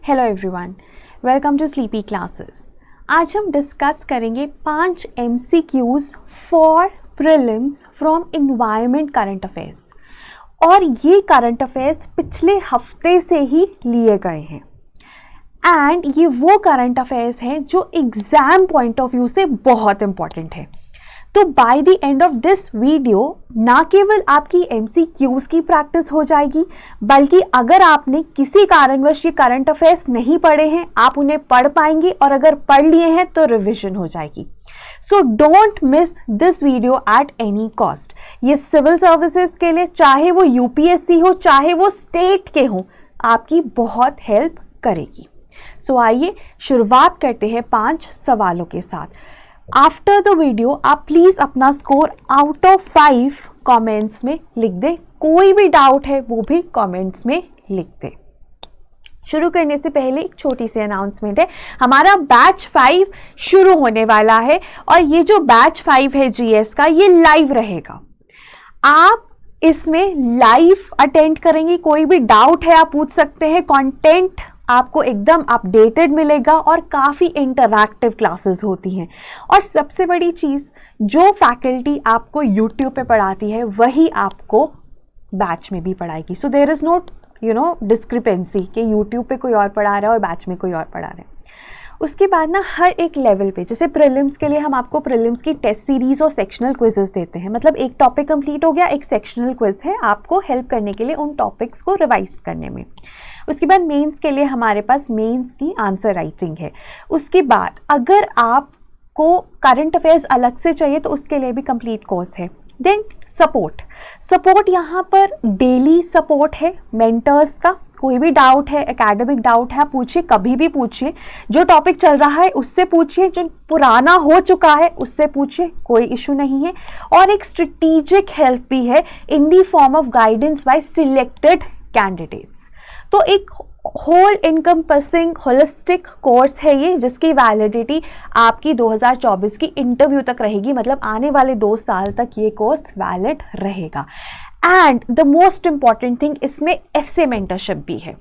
Hello everyone, welcome to sleepy classes. आज हम discuss करेंगे 5 MCQs for prelims from environment current affairs. और ये करंट अफेयर्स पिछले हफ्ते से ही लिए गए हैं एंड ये वो करंट अफेयर्स हैं जो एग्ज़ाम पॉइंट ऑफ व्यू से बहुत इंपॉर्टेंट है। तो by the end of this video ना केवल आपकी MCQs की प्रैक्टिस हो जाएगी, बल्कि अगर आपने किसी कारणवश ये करंट अफेयर्स नहीं पढ़े हैं, आप उन्हें पढ़ पाएंगे और अगर पढ़ लिए हैं तो रिविजन हो जाएगी। So don't miss this video at any cost. ये सिविल सर्विसेज के लिए, चाहे वो UPSC हो चाहे वो स्टेट के हो, आपकी बहुत हेल्प करेगी। सो आइए शुरुआत करते हैं 5 सवालों के साथ। आफ्टर द वीडियो आप प्लीज़ अपना स्कोर आउट ऑफ 5 कमेंट्स में लिख दें। कोई भी डाउट है वो भी कमेंट्स में लिख दें। शुरू करने से पहले एक छोटी सी अनाउंसमेंट है, हमारा बैच 5 शुरू होने वाला है और ये जो बैच 5 है GS का, ये लाइव रहेगा। आप इसमें लाइव अटेंड करेंगे, कोई भी डाउट है आप पूछ सकते हैं, कंटेंट आपको एकदम अपडेटेड मिलेगा और काफ़ी इंटरैक्टिव क्लासेस होती हैं। और सबसे बड़ी चीज़, जो फैकल्टी आपको YouTube पे पढ़ाती है वही आपको बैच में भी पढ़ाएगी। So there is not discrepancy कि YouTube पे कोई और पढ़ा रहा है और बैच में कोई और पढ़ा रहा है। उसके बाद ना हर एक लेवल पे, जैसे प्रीलिम्स के लिए हम आपको प्रीलिम्स की टेस्ट सीरीज़ और सेक्शनल क्विजेस देते हैं। मतलब एक टॉपिक कंप्लीट हो गया, एक सेक्शनल क्विज है आपको हेल्प करने के लिए उन टॉपिक्स को रिवाइज करने में। उसके बाद मेंस के लिए हमारे पास मेंस की आंसर राइटिंग है। उसके बाद अगर आपको करंट अफेयर्स अलग से चाहिए तो उसके लिए भी कंप्लीट कोर्स है। देन सपोर्ट यहाँ पर डेली सपोर्ट है मेंटर्स का। कोई भी डाउट है, एकेडमिक डाउट है, आप पूछिए, कभी भी पूछिए। जो टॉपिक चल रहा है उससे पूछिए, जो पुराना हो चुका है उससे पूछिए, कोई इशू नहीं है। और एक स्ट्रेटेजिक हेल्प भी है in the form of guidance by selected candidates. तो एक होल इनकम्पसिंग होलिस्टिक कोर्स है ये, जिसकी वैलिडिटी आपकी 2024 की इंटरव्यू तक रहेगी। मतलब आने वाले 2 साल तक ये कोर्स वैलिड रहेगा। And the most important thing, इसमें एस्से मेंटरशिप भी है।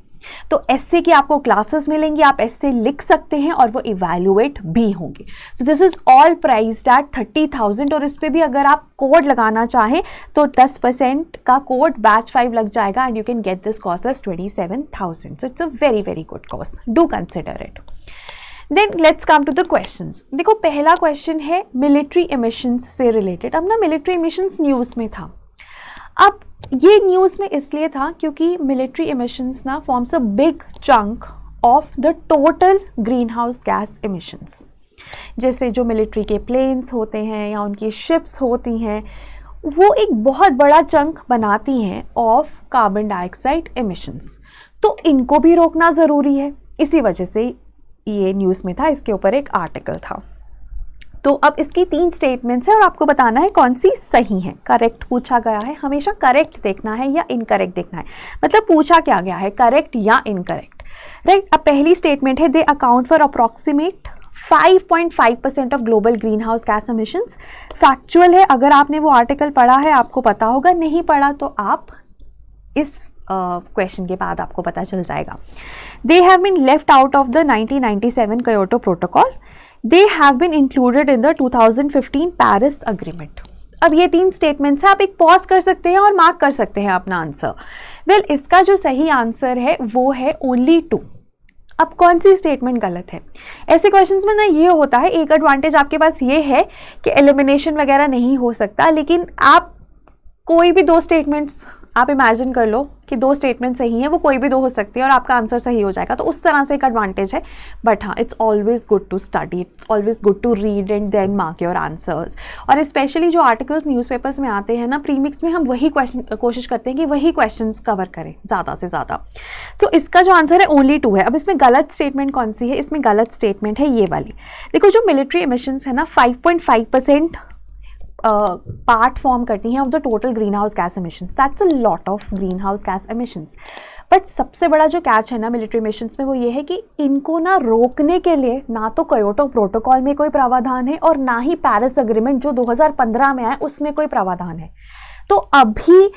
तो एस्से की आपको क्लासेस मिलेंगी, आप एस्से लिख सकते हैं और वो इवैल्यूएट भी होंगे। सो this is all priced eight 30,000। और इस पे भी अगर आप कोड लगाना चाहें तो 10% का कोड बैच 5 लग जाएगा and you can get this cost as 27,000। So it's a very very good cost, do consider it. Then let's come to the questions. देखो, पहला क्वेश्चन है मिलिट्री एमिशंस से रिलेटेड। अब ना मिलिट्री एमिशंस न्यूज़ में था। अब ये न्यूज़ में इसलिए था क्योंकि मिलिट्री एमिशंस ना forms a big chunk of the total green house gas emissions. जैसे जो मिलिट्री के प्लेन्स होते हैं या उनकी शिप्स होती हैं, वो एक बहुत बड़ा चंक बनाती हैं ऑफ कार्बन डाइऑक्साइड एमिशंस। तो इनको भी रोकना ज़रूरी है, इसी वजह से ये न्यूज़ में था, इसके ऊपर एक आर्टिकल था। तो अब इसकी 3 स्टेटमेंट्स हैं और आपको बताना है कौन सी सही है। करेक्ट पूछा गया है, हमेशा करेक्ट देखना है या इनकरेक्ट देखना है। मतलब पूछा क्या गया है, करेक्ट या इनकरेक्ट, राइट। अब पहली स्टेटमेंट है, they account for approximate 5.5% of global green house gas emissions. Factual है, अगर आपने वो आर्टिकल पढ़ा है आपको पता होगा, नहीं पढ़ा तो आप इस क्वेश्चन के बाद आपको पता चल जाएगा। They have been left out of the 1997 Kyoto protocol. They have been included in the 2015 Paris Agreement। अब ये 3 स्टेटमेंट्स हैं, आप एक पॉज कर सकते हैं और मार्क कर सकते हैं अपना आंसर। वेल, इसका जो सही आंसर है वो है ओनली 2। अब कौन सी स्टेटमेंट गलत है? ऐसे क्वेश्चंस में ना ये होता है, एक एडवांटेज आपके पास ये है कि एलिमिनेशन वगैरह नहीं हो सकता, लेकिन आप कोई भी 2 स्टेटमेंट्स आप इमेजिन कर लो कि 2 स्टेटमेंट सही हैं, वो कोई भी 2 हो सकती है और आपका आंसर सही हो जाएगा। तो उस तरह से एक एडवांटेज है। बट हाँ, it's always good to study, it's always good to read and then mark your answers. और स्पेशली जो आर्टिकल्स न्यूज़पेपर्स में आते हैं ना प्रीमिक्स में, हम वही कोशिश करते हैं कि वही क्वेश्चंस कवर करें ज़्यादा से ज़्यादा। सो इसका जो आंसर है ओनली 2 है। अब इसमें गलत स्टेटमेंट कौन सी है? इसमें गलत स्टेटमेंट है ये वाली। देखो, जो मिलिट्री एमिशंस है ना 5.5% पार्ट फॉर्म करती हैं of the total green house gas emissions. That's a lot of green house gas emissions. But सबसे बड़ा जो कैच है ना मिलिट्री एमिशंस में, वो ये है कि इनको ना रोकने के लिए ना तो क्योटो प्रोटोकॉल में कोई प्रावधान है और ना ही पेरिस एग्रीमेंट जो 2015 में आया उसमें कोई प्रावधान है। तो अभी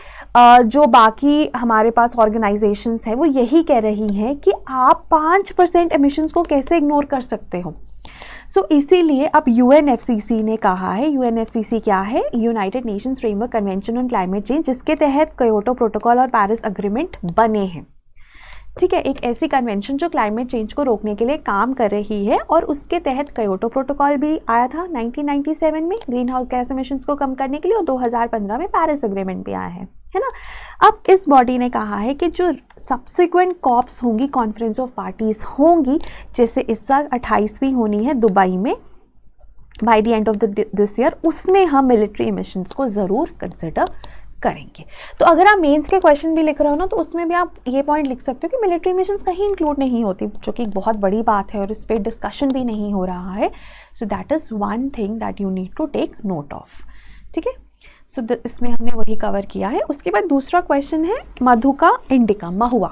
जो बाकी हमारे पास ऑर्गेनाइजेशंस हैं वो यही कह रही हैं कि आप 5% एमिशंस को कैसे इग्नोर कर सकते हो। सो इसीलिए अब UNFCCC ने कहा है, UNFCCC क्या है, United Nations framework convention on climate change, जिसके तहत क्योटो प्रोटोकॉल और पेरिस अग्रीमेंट बने हैं। ठीक है, एक ऐसी कन्वेंशन जो क्लाइमेट चेंज को रोकने के लिए काम कर रही है, और उसके तहत क्योटो प्रोटोकॉल भी आया था 1997 में ग्रीन हाउस गैस एमिशंस को कम करने के लिए, और 2015 में पेरिस एग्रीमेंट भी आया है ना। अब इस बॉडी ने कहा है कि जो सब्सिक्वेंट कॉप्स होंगी, कॉन्फ्रेंस ऑफ पार्टीज होंगी, जैसे इस साल 28वीं होनी है दुबई में by the end of this year, उसमें हम मिलिट्री एमिशंस को ज़रूर कंसिडर करेंगे। तो अगर आप मेंस के क्वेश्चन भी लिख रहे हो ना, तो उसमें भी आप ये पॉइंट लिख सकते हो कि मिलिट्री मिशंस कहीं इंक्लूड नहीं होती, जो कि एक बहुत बड़ी बात है और इस पर डिस्कशन भी नहीं हो रहा है। So that is one thing that you need to take note of. ठीक है, सो इसमें हमने वही कवर किया है। उसके बाद दूसरा क्वेश्चन है मधुका इंडिका, महुआ।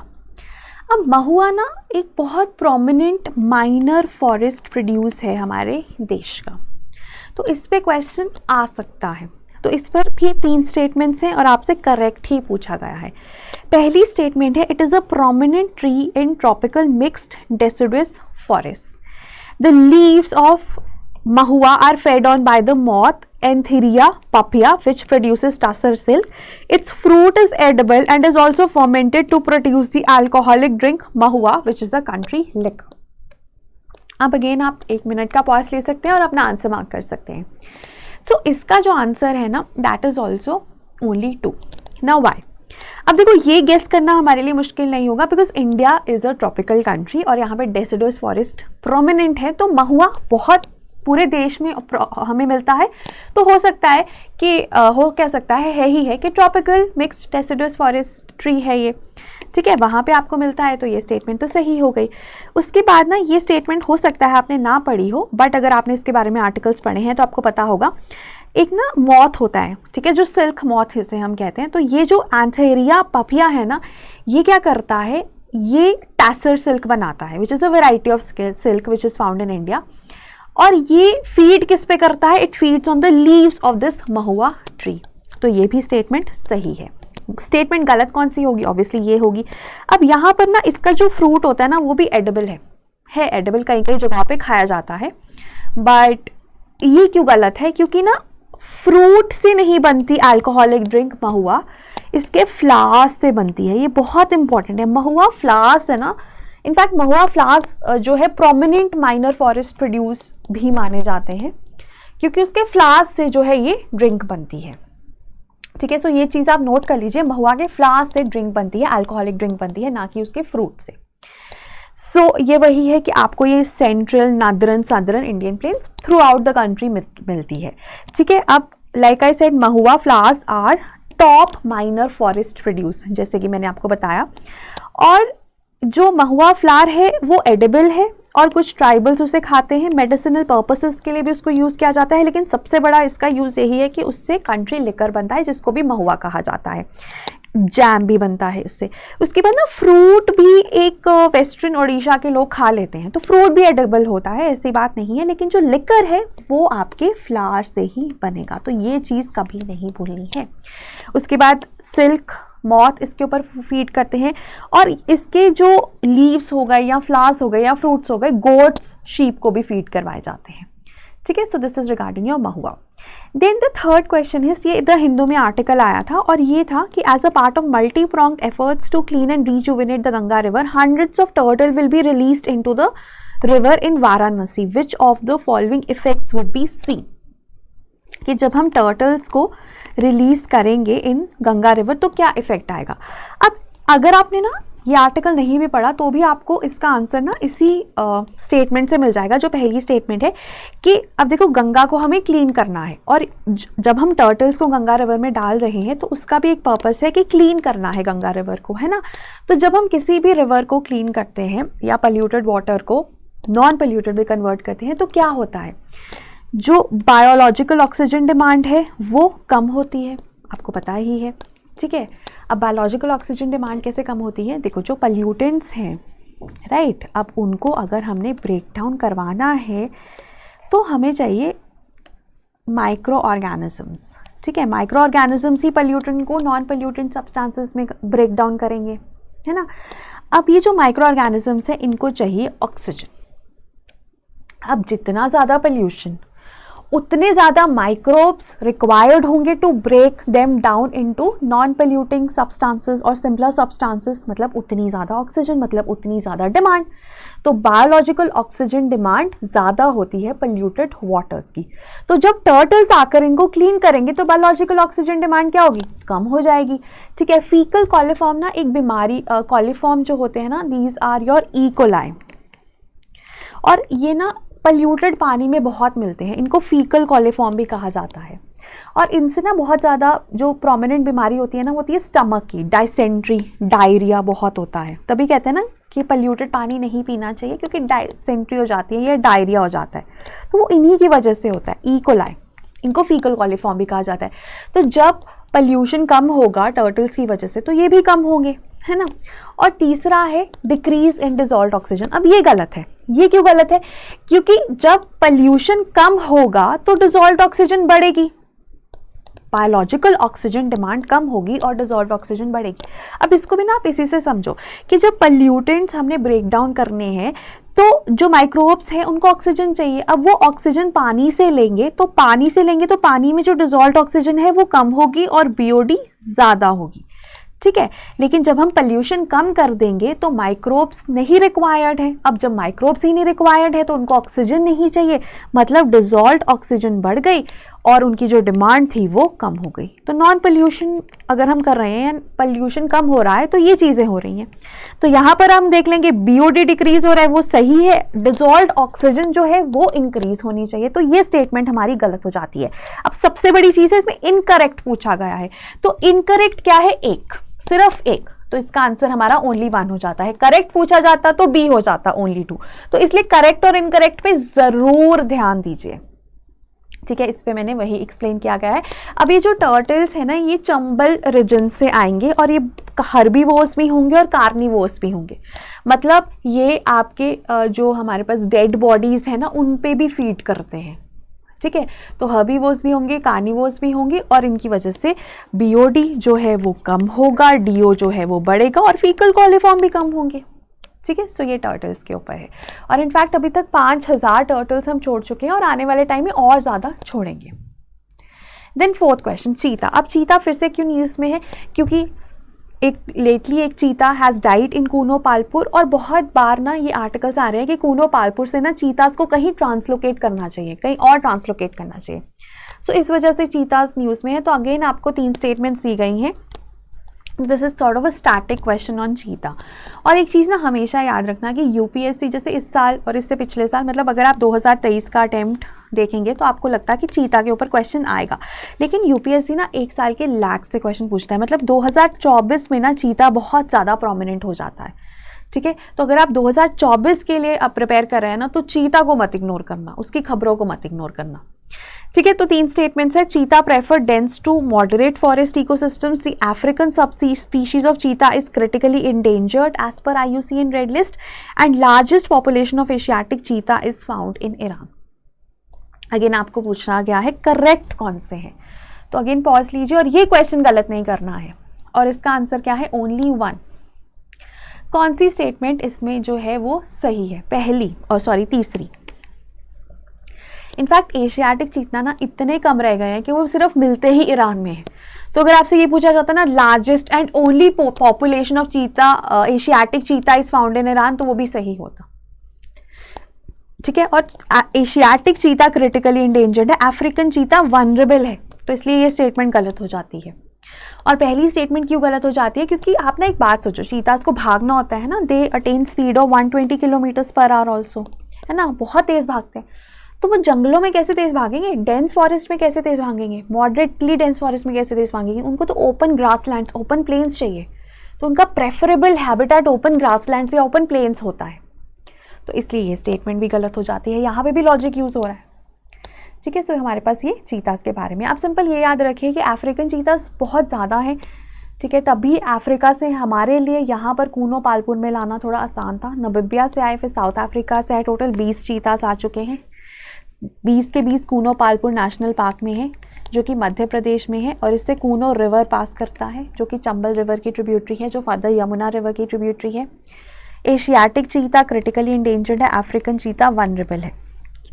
अब महुआ ना एक बहुत प्रोमिनेंट माइनर फॉरेस्ट प्रोड्यूस है हमारे देश का, तो इस पे क्वेश्चन आ सकता है। तो इस पर भी 3 स्टेटमेंट्स हैं और आपसे करेक्ट ही पूछा गया है। पहली स्टेटमेंट है, it is a prominent tree in tropical mixed deciduous forest. The leaves of mahua are fed on by the moth Antheria papia, which produces tussar silk. Its fruit is edible and is also fermented to produce the alcoholic drink mahua, which is a country liquor. अब again आप 1 minute का pause ले सकते हैं और अपना answer mark कर सकते हैं। सो इसका जो आंसर है ना, that is also only 2। Now why? अब देखो, ये गेस करना हमारे लिए मुश्किल नहीं होगा, because India is a tropical country और यहाँ पे डेसिडुअस फॉरेस्ट प्रोमिनेंट है, तो महुआ बहुत पूरे देश में हमें मिलता है। तो हो सकता है कि हो क्या सकता है ही है कि tropical mixed deciduous forest tree है ये। ठीक है, वहाँ पे आपको मिलता है, तो ये स्टेटमेंट तो सही हो गई। उसके बाद ना, ये स्टेटमेंट हो सकता है आपने ना पढ़ी हो, बट अगर आपने इसके बारे में आर्टिकल्स पढ़े हैं तो आपको पता होगा। एक ना मॉथ होता है, ठीक है, जो सिल्क मॉथ इसे हम कहते हैं, तो ये जो एंथेरिया पपिया है ना, ये क्या करता है, ये टैसर सिल्क बनाता है, which is a variety of silk which is found in India. और ये फीड किस पे करता है? It feeds on the leaves of this Mahua tree. तो ये भी स्टेटमेंट सही है। स्टेटमेंट गलत कौन सी होगी? ऑब्वियसली ये होगी। अब यहाँ पर ना, इसका जो फ्रूट होता है ना, वो भी एडिबल है एडिबल, कई कई जगहों पे खाया जाता है। बट ये क्यों गलत है? क्योंकि ना, फ्रूट से नहीं बनती अल्कोहलिक ड्रिंक महुआ, इसके फ्लावर्स से बनती है। ये बहुत इंपॉर्टेंट है। महुआ फ्लावर्स है ना, इनफैक्ट महुआ फ्लावर्स जो है प्रोमिनेंट माइनर फॉरेस्ट प्रोड्यूस भी माने जाते हैं, क्योंकि उसके फ्लावर्स से जो है ये ड्रिंक बनती है। ठीक है, सो ये चीज़ आप नोट कर लीजिए, महुआ के फ्लावर्स से ड्रिंक बनती है, अल्कोहलिक ड्रिंक बनती है, ना कि उसके फ्रूट से। सो ये वही है कि आपको ये central, northern, southern Indian plains throughout the country मिलती है। ठीक है, अब like I said, mahua flowers are top minor forest produce, जैसे कि मैंने आपको बताया। और जो महुआ फ्लावर है वो एडिबल है, और कुछ ट्राइबल्स उसे खाते हैं, मेडिसिनल पर्पसेस के लिए भी उसको यूज़ किया जाता है, लेकिन सबसे बड़ा इसका यूज़ यही है कि उससे कंट्री लिकर बनता है, जिसको भी महुआ कहा जाता है। जैम भी बनता है इससे। उसके बाद ना, फ्रूट भी एक वेस्टर्न ओडिशा के लोग खा लेते हैं, तो फ्रूट भी एडिबल होता है, ऐसी बात नहीं है। लेकिन जो लिकर है वो आपके फ्लावर से ही बनेगा, तो ये चीज़ कभी नहीं भूलनी है। उसके बाद सिल्क मॉथ इसके ऊपर फीड करते हैं, और इसके जो लीव्स हो गए या फ्लावर्स हो गए या फ्रूट्स हो गए, गोट्स, शीप को भी फीड करवाए जाते हैं। ठीक है, so this is regarding your mahua. Then the third question is, ये द हिंदू में आर्टिकल आया था, और ये था कि as a part of multi pronged efforts to clean and rejuvenate the Ganga river, hundreds of turtle will be released into the river in Varanasi, which of the following effects would be seen? कि जब हम turtles को release करेंगे इन Ganga river तो क्या effect आएगा? अब अगर आपने ना ये आर्टिकल नहीं भी पढ़ा तो भी आपको इसका आंसर ना इसी स्टेटमेंट से मिल जाएगा, जो पहली स्टेटमेंट है कि अब देखो, गंगा को हमें क्लीन करना है, और जब हम टर्टल्स को गंगा रिवर में डाल रहे हैं तो उसका भी एक पर्पस है कि क्लीन करना है गंगा रिवर को, है ना। तो जब हम किसी भी रिवर को क्लीन करते हैं या पोल्यूटेड वाटर को नॉन पोल्यूटेड में कन्वर्ट करते हैं, तो क्या होता है? जो बायोलॉजिकल ऑक्सीजन डिमांड है वो कम होती है, आपको पता ही है। ठीक है, अब बायोलॉजिकल ऑक्सीजन डिमांड कैसे कम होती है? देखो, जो पल्यूटेंट्स हैं, राइट, अब उनको अगर हमने ब्रेक डाउन करवाना है तो हमें चाहिए माइक्रो ऑर्गेनिजम्स, ठीक है, माइक्रो ऑर्गेनिजम्स ही पल्यूटेंट को नॉन पल्यूटेंट सब्सटेंसेस में ब्रेक डाउन करेंगे, है ना। अब ये जो माइक्रो ऑर्गेनिजम्स है इनको चाहिए ऑक्सीजन। अब जितना ज़्यादा पल्यूशन उतने ज़्यादा माइक्रोब्स रिक्वायर्ड होंगे to break them down into non polluting substances और सिंपलर सब्सटेंसेस, मतलब उतनी ज़्यादा ऑक्सीजन, मतलब उतनी ज़्यादा डिमांड। तो बायोलॉजिकल ऑक्सीजन डिमांड ज़्यादा होती है पल्यूटेड वाटर्स की। तो जब टर्टल्स आकर इनको क्लीन करेंगे तो बायोलॉजिकल ऑक्सीजन डिमांड क्या होगी, कम हो जाएगी, ठीक है। फीकल कॉलीफॉर्म ना एक बीमारी, कॉलीफॉर्म जो होते हैं ना, these are your E coli, और ये ना पल्यूटेड पानी में बहुत मिलते हैं, इनको फीकल कॉलीफॉर्म भी कहा जाता है। और इनसे ना बहुत ज़्यादा जो प्रोमिनेंट बीमारी होती है ना, वो होती है स्टमक की, डायसेंट्री, डायरिया बहुत होता है। तभी कहते हैं ना कि पल्यूटेड पानी नहीं पीना चाहिए, क्योंकि डायसेंट्री हो जाती है या डायरिया हो जाता है, तो वो इन्हीं की वजह से होता है। ई कोलाई, इनको फीकल कॉलीफॉर्म भी कहा जाता है। तो जब पल्यूशन कम होगा टर्टल्स की वजह से तो ये भी कम होंगे, है ना। और तीसरा है डिक्रीज इन डिसॉल्व्ड ऑक्सीजन। अब ये गलत है। ये क्यों गलत है, क्योंकि जब पल्यूशन कम होगा तो डिसॉल्व्ड ऑक्सीजन बढ़ेगी, बायोलॉजिकल ऑक्सीजन डिमांड कम होगी और डिसॉल्व्ड ऑक्सीजन बढ़ेगी। अब इसको भी ना आप इसी से समझो कि जब पल्यूटेंट्स हमने ब्रेक डाउन करने हैं तो जो माइक्रोब्स हैं उनको ऑक्सीजन चाहिए। अब वो ऑक्सीजन पानी से लेंगे तो पानी में जो डिसॉल्व्ड ऑक्सीजन है वो कम होगी और बीओडी ज़्यादा होगी, ठीक है। लेकिन जब हम पल्यूशन कम कर देंगे तो माइक्रोब्स नहीं रिक्वायर्ड है। अब जब माइक्रोब्स ही नहीं रिक्वायर्ड है तो उनको ऑक्सीजन नहीं चाहिए, मतलब डिसॉल्व्ड ऑक्सीजन बढ़ गई और उनकी जो डिमांड थी वो कम हो गई। तो नॉन पल्यूशन अगर हम कर रहे हैं, पल्यूशन कम हो रहा है तो ये चीज़ें हो रही हैं। तो यहाँ पर हम देख लेंगे बीओडी डिक्रीज हो रहा है, वो सही है, डिसॉल्व्ड ऑक्सीजन जो है वो इंक्रीज होनी चाहिए। तो ये स्टेटमेंट हमारी गलत हो जाती है। अब सबसे बड़ी चीज़ है इसमें इनकरेक्ट पूछा गया है। तो इनकरेक्ट क्या है, एक, सिर्फ एक, तो इसका आंसर हमारा ओनली 1 हो जाता है। करेक्ट पूछा जाता तो बी हो जाता ओनली 2। तो इसलिए करेक्ट और इनकरेक्ट पे जरूर ध्यान दीजिए, ठीक है। इस पे मैंने वही एक्सप्लेन किया गया है। अब ये जो टर्टल्स है ना, ये चंबल रीजन से आएंगे और ये हर्बीवोर्स भी होंगे और कार्निवोर्स भी होंगे, मतलब ये आपके जो हमारे पास डेड बॉडीज है ना उन पे भी फीड करते हैं, ठीक है। तो हर्बीवोर्स भी होंगे, कार्निवोर्स भी होंगे और इनकी वजह से बीओडी जो है वो कम होगा, डीओ जो है वो बढ़ेगा और फीकल कॉलीफॉर्म भी कम होंगे, ठीक है। सो ये टर्टल्स के ऊपर है। और इनफैक्ट अभी तक 5000 टर्टल्स हम छोड़ चुके हैं और आने वाले टाइम में और ज़्यादा छोड़ेंगे। देन फोर्थ क्वेश्चन, चीता। अब चीता फिर से क्यों न्यूज़ में है, क्योंकि एक चीता has died in Kuno Palpur, और बहुत बार ना ये आर्टिकल्स आ रहे हैं कि कूनो पालपुर से ना चीतास को कहीं ट्रांसलोकेट करना चाहिए, कहीं और ट्रांसलोकेट करना चाहिए। सो इस वजह से चीतास न्यूज़ में है। तो अगेन आपको 3 स्टेटमेंट्स दी गई हैं। This is sort of a static question on चीता। और एक चीज़ ना हमेशा याद रखना कि यूपीएससी जैसे इस साल और इससे पिछले साल, मतलब अगर आप 2023 का अटेम्प्ट देखेंगे तो आपको लगता है कि चीता के ऊपर क्वेश्चन आएगा, लेकिन यूपीएससी ना एक साल के लैग से क्वेश्चन पूछता है। मतलब 2024 में ना चीता बहुत ज़्यादा प्रोमिनेंट हो जाता है, ठीक है। तो अगर आप 2024 के लिए आप प्रिपेयर कर रहे हैं ना तो चीता को मत इग्नोर करना, उसकी खबरों को मत इग्नोर करना, ठीक है। तो 3 स्टेटमेंट्स है। Cheetah prefer dense to moderate forest ecosystems, the African sub species of cheetah is critically endangered as per IUCN red list, and largest population of Asiatic cheetah is found in Iran. Again आपको पूछा गया है correct कौन से हैं, तो again pause लीजिए और ये क्वेश्चन गलत नहीं करना है। और इसका आंसर क्या है, ओनली 1। कौन सी स्टेटमेंट इसमें जो है वो सही है, तीसरी। इनफैक्ट एशियाटिक चीता ना इतने कम रह गए हैं कि वो सिर्फ मिलते ही ईरान में है। तो अगर आपसे ये पूछा जाता ना largest and only population of cheetah, Asiatic cheetah is found in Iran, तो वो भी सही होता, ठीक है। और एशियाटिक चीता क्रिटिकली इंडेंजर्ड है, अफ्रीकन चीता वनरेबल है, तो इसलिए ये स्टेटमेंट गलत हो जाती है। और पहली स्टेटमेंट क्यों गलत हो जाती है, क्योंकि आप ना एक बात सोचो, चीतास को भागना होता है ना, they attain speed of 120 kilometres per hour also, है ना, बहुत तेज भागते हैं। तो वो जंगलों में कैसे तेज भागेंगे, डेंस फॉरेस्ट में कैसे तेज भागेंगे, मॉडरेटली डेंस फॉरेस्ट में कैसे तेज भागेंगे, उनको तो ओपन ग्रासलैंड्स, ओपन प्लेन्स चाहिए। तो उनका प्रेफरेबल हैबिटेट ओपन ग्रासलैंड्स या ओपन प्लेन्स होता है, तो इसलिए ये स्टेटमेंट भी गलत हो जाती है। यहाँ पे भी लॉजिक यूज़ हो रहा है, ठीक है। सो हमारे पास ये चीतास के बारे में आप सिंपल ये याद रखिए कि अफ्रीकन चीतास बहुत ज़्यादा हैं, ठीक है। तभी अफ्रीका से हमारे लिए यहाँ पर कूनो पालपुर में लाना थोड़ा आसान था। नमीबिया से आए, फिर साउथ अफ्रीका से आए, टोटल 20 चीतास आ चुके हैं। 20 के 20 कूनो पालपुर नेशनल पार्क में है, जो कि मध्य प्रदेश में है और इससे कूनो रिवर पास करता है जो कि चंबल रिवर की ट्रिब्यूटरी है जो फर्दर यमुना रिवर की ट्रिब्यूटरी है। एशियाटिक चीता क्रिटिकली इंडेंजर्ड है, अफ्रीकन चीता वनरेबल है।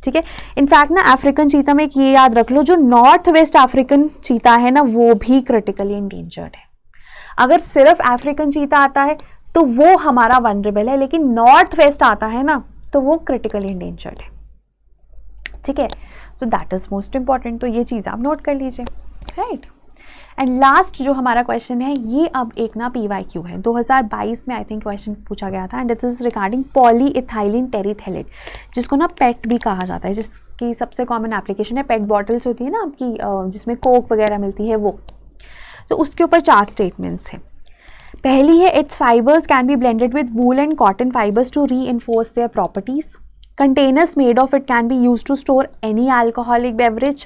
ठीक है, इनफैक्ट ना अफ्रीकन चीता में एक ये याद रख लो, जो नॉर्थ वेस्ट अफ्रीकन चीता है ना वो भी क्रिटिकली इंडेंजर्ड है। अगर सिर्फ अफ्रीकन चीता आता है तो वो हमारा वनरेबल है, लेकिन नॉर्थ वेस्ट आता है ना तो वो क्रिटिकली इंडेंजर्ड है। ठीक है, so that is most important, तो ये चीज़ आप नोट कर लीजिए, राइट। एंड लास्ट जो हमारा क्वेश्चन है ये अब एक ना PYQ है, 2022 में आई थिंक क्वेश्चन पूछा गया था, and it is regarding polyethylene terephthalate, जिसको ना पेट भी कहा जाता है, जिसकी सबसे कॉमन एप्लीकेशन है पेट बॉटल्स होती है ना आपकी, जिसमें कोक वगैरह मिलती है वो। तो उसके ऊपर 4 स्टेटमेंट्स हैं। पहली है, it's fibres can be blended with wool and cotton fibres to reinforce their properties. Containers made of it can be used to store any alcoholic beverage.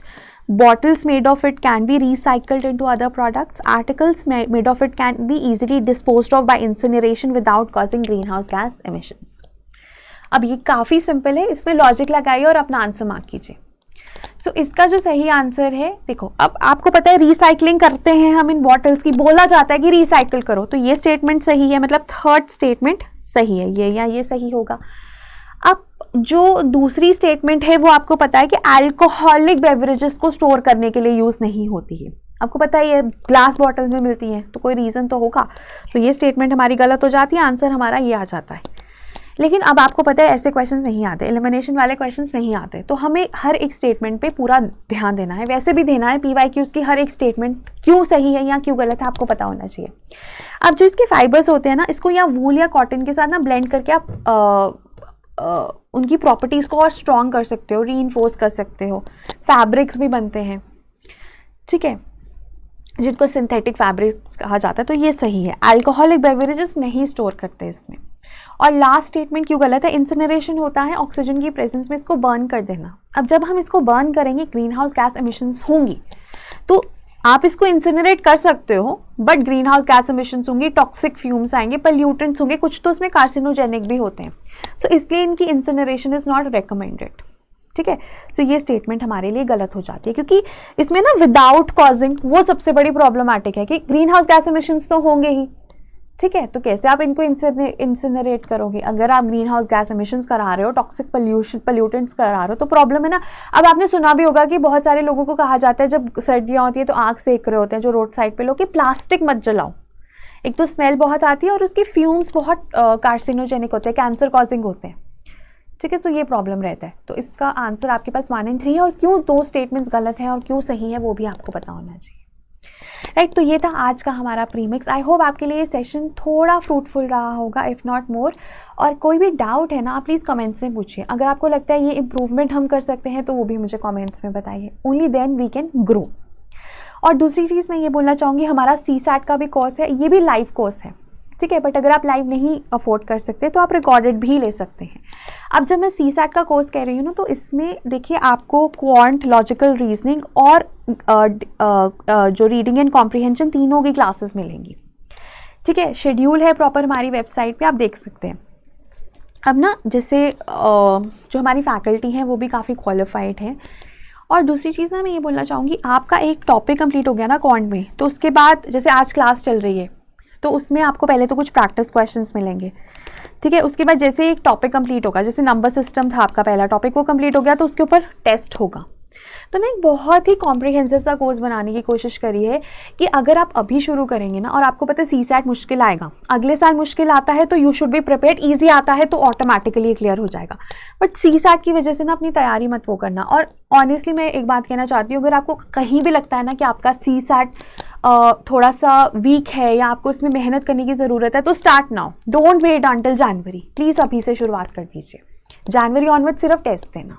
Bottles made of it can be recycled into other products. Articles made of it can be easily disposed of by incineration without causing greenhouse gas emissions. अब ये काफ़ी simple है, इसमें logic लगाइए और अपना answer mark कीजिए। सो इसका जो सही आंसर है, देखो अब आपको पता है रिसाइकलिंग करते हैं हम इन बॉटल्स की, बोला जाता है कि रिसाइकल करो, तो ये स्टेटमेंट सही है, मतलब थर्ड स्टेटमेंट सही है, ये या ये सही होगा। अब जो दूसरी स्टेटमेंट है वो आपको पता है कि अल्कोहलिक बेवरेजेस को स्टोर करने के लिए यूज़ नहीं होती है, आपको पता है ये ग्लास बॉटल में मिलती है, तो कोई रीज़न तो होगा, तो ये स्टेटमेंट हमारी गलत हो जाती है, आंसर हमारा ये आ जाता है। लेकिन अब आपको पता है ऐसे क्वेश्चंस नहीं आते, एलिमिनेशन वाले क्वेश्चंस नहीं आते, तो हमें हर एक स्टेटमेंट पे पूरा ध्यान देना है, वैसे भी देना है, PYQs की हर एक स्टेटमेंट क्यों सही है या क्यों गलत है आपको पता होना चाहिए। अब जो इसके फाइबर्स होते हैं ना, इसको या वूल या कॉटन के साथ ना ब्लेंड करके आप उनकी प्रॉपर्टीज़ को और स्ट्रॉन्ग कर सकते हो, रीइंफोर्स कर सकते हो, फैब्रिक्स भी बनते हैं, ठीक है, जिनको सिंथेटिक फैब्रिक्स कहा जाता है, तो ये सही है। अल्कोहलिक बेवरेजेस नहीं स्टोर करते इसमें। और लास्ट स्टेटमेंट क्यों गलत है, इंसिनरेशन होता है ऑक्सीजन की प्रेजेंस में इसको बर्न कर देना। अब जब हम इसको बर्न करेंगे ग्रीन हाउस गैस एमिशंस होंगी, तो आप इसको इंसिनरेट कर सकते हो but green house gas emissions होंगी, टॉक्सिक फ्यूम्स आएंगे, पल्यूटेंट्स होंगे, कुछ तो उसमें कार्सिनोजेनिक भी होते हैं, सो इसलिए इनकी इंसिनरेशन इज नॉट रिकमेंडेड। ठीक है, सो ये स्टेटमेंट हमारे लिए गलत हो जाती है, क्योंकि इसमें ना विदाउट कॉजिंग वो सबसे बड़ी प्रॉब्लमेटिक है कि ग्रीन हाउस गैस एमिशंस तो होंगे ही, ठीक है, तो कैसे आप इनको इंसिनरेट करोगे। अगर आप ग्रीन हाउस गैस एमिशंस करा रहे हो, टॉक्सिक पल्यूटेंट्स करा रहे हो, तो प्रॉब्लम है ना। अब आपने सुना भी होगा कि बहुत सारे लोगों को कहा जाता है जब सर्दियाँ होती है तो आग सेक रहे होते हैं जो रोड साइड पे लोग, कि प्लास्टिक मत जलाओ, एक तो स्मेल बहुत आती है और उसकी फ्यूम्स बहुत कार्सिनोजेनिक होते हैं, कैंसर कॉजिंग होते हैं, ठीक है, तो ये प्रॉब्लम रहता है। तो इसका आंसर आपके पास 1 and 3 है, और क्यों 2 स्टेटमेंट्स गलत हैं और क्यों सही है वो भी आपको पता होना चाहिए, राइट। तो ये था आज का हमारा प्रीमिक्स। आई होप आपके लिए ये सेशन थोड़ा फ्रूटफुल रहा होगा, इफ़ नॉट मोर। और कोई भी डाउट है ना, आप प्लीज़ कमेंट्स में पूछिए। अगर आपको लगता है ये इम्प्रूवमेंट हम कर सकते हैं तो वो भी मुझे कमेंट्स में बताइए, only then we can grow. और दूसरी चीज़ मैं ये बोलना चाहूँगी, हमारा CSAT का भी कोर्स है, ये भी लाइव कोर्स है, ठीक है, बट अगर आप लाइव नहीं अफोर्ड कर सकते तो आप रिकॉर्डेड भी ले सकते हैं। अब जब मैं CSAT का कोर्स कह रही हूँ ना, तो इसमें देखिए आपको क्वांट, लॉजिकल रीजनिंग और जो रीडिंग एंड कॉम्प्रिहेंशन तीनों की क्लासेस मिलेंगी, ठीक है। शेड्यूल है प्रॉपर हमारी वेबसाइट पे, आप देख सकते हैं। अब ना जैसे जो हमारी फैकल्टी हैं वो भी काफ़ी क्वालिफाइड हैं। और दूसरी चीज़ ना मैं ये बोलना चाहूँगी, आपका एक टॉपिक कंप्लीट हो गया ना क्वांट में, तो उसके बाद जैसे आज क्लास चल रही है तो उसमें आपको पहले तो कुछ प्रैक्टिस क्वेश्चंस मिलेंगे, ठीक है। उसके बाद जैसे एक टॉपिक कंप्लीट होगा, जैसे नंबर सिस्टम था आपका पहला टॉपिक, वो कंप्लीट हो गया तो उसके ऊपर टेस्ट होगा। तो मैं एक बहुत ही कॉम्प्रिहेंसिव सा कोर्स बनाने की कोशिश करी है कि अगर आप अभी शुरू करेंगे ना, और आपको पता है CSAT मुश्किल आएगा, अगले साल मुश्किल आता है तो you should be prepared, easy आता है तो ऑटोमेटिकली क्लियर हो जाएगा। बट CSAT की वजह से ना अपनी तैयारी मत वो करना। और ऑनेस्टली मैं एक बात कहना चाहती हूँ, अगर आपको कहीं भी लगता है ना कि आपका CSAT थोड़ा सा वीक है या आपको इसमें मेहनत करने की ज़रूरत है, तो start now, don't wait until January, please अभी से शुरुआत कर दीजिए। जनवरी ऑनवर्ड सिर्फ टेस्ट देना,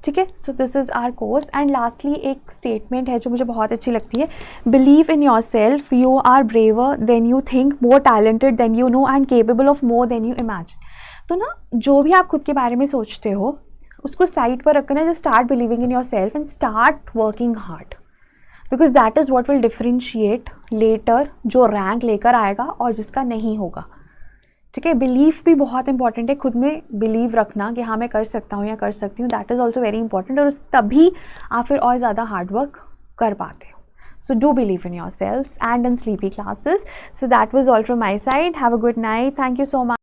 ठीक है। So this is our course. And lastly एक स्टेटमेंट है जो मुझे बहुत अच्छी लगती है, believe in yourself, you are braver than you think, more talented than you know and capable of more than you imagine. तो ना जो भी आप खुद के बारे में सोचते हो उसको साइड पर रखना, just start believing in yourself and start working hard, because that is what will differentiate later जो रैंक लेकर आएगा और जिसका नहीं होगा, ठीक है। बिलीफ भी बहुत इंपॉर्टेंट है, खुद में बिलीव रखना कि हाँ मैं कर सकता हूँ या कर सकती हूँ, that is also very important. और तभी आप फिर और ज़्यादा हार्ड वर्क कर पाते हो. So do believe in yourselves and in Sleepy Classes. So that was all from my side. Have a good night. Thank you so much.